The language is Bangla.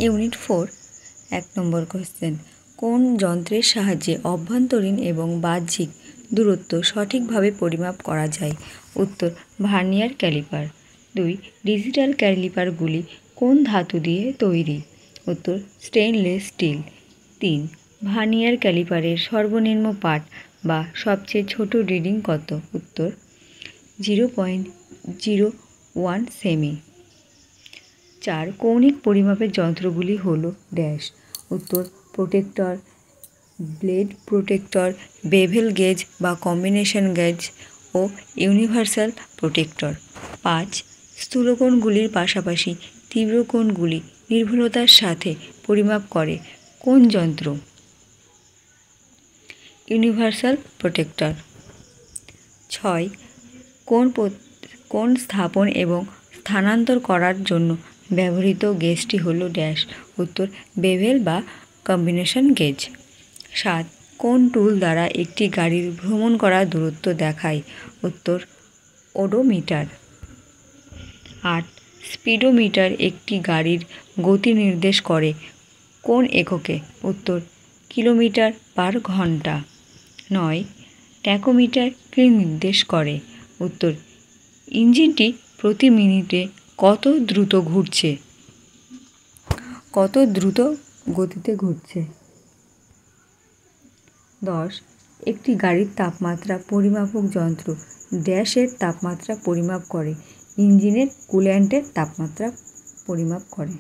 ইউনিট 4 1 নম্বর কোশ্চেন, কোন যন্ত্রের সাহায্যে অভ্যন্তরীণ এবং বাহ্যিক দূরত্ব সঠিকভাবে পরিমাপ করা যায়? উত্তর, ভার্নিয়ার ক্যালিপার। 2 ডিজিটাল ক্যালিপারগুলি কোন ধাতু দিয়ে তৈরি? উত্তর, স্টেইনলেস স্টিল। 3 ভার্নিয়ার ক্যালিপারের সর্বনিম্ন পাঠ বা সবচেয়ে ছোট রিডিং কত? উত্তর, 0.01 সেমি। 4 কৌণিক পরিমাপের যন্ত্রগুলি হলো ড্যাশ। উত্তর, protector, blade protector, bevel gauge বা কম্বিনেশন গেজ ও ইউনিভার্সাল প্রোটেক্টর। 5 স্থূলকোণগুলির পাশাপাশি তীব্রকোণগুলি নির্ভুলতার সাথে পরিমাপ করে কোন যন্ত্র? Universal protector. 6 কোন স্থাপন এবং স্থানান্তর করার জন্য ব্যবহৃত গেজটি হলো ড্যাশ? উত্তর, বেভেল বা কম্বিনেশন গেজ। 7 কোন টুল দ্বারা একটি গাড়ির ভ্রমণ করা দূরত্ব দেখায়? উত্তর, ওডোমিটার। 8 স্পিডোমিটার একটি গাড়ির গতি নির্দেশ করে কোন এককে? উত্তর, কিলোমিটার পার ঘন্টা। 9 ট্যাকোমিটার কী নির্দেশ করে? উত্তর, ইঞ্জিনটি প্রতি মিনিটে কত দ্রুত গতিতে ঘুরছে। 10 একটি গাড়ির তাপমাত্রা পরিমাপক যন্ত্র ড্যাশের তাপমাত্রা পরিমাপ করে? ইঞ্জিনের কুল্যান্টের তাপমাত্রা পরিমাপ করে।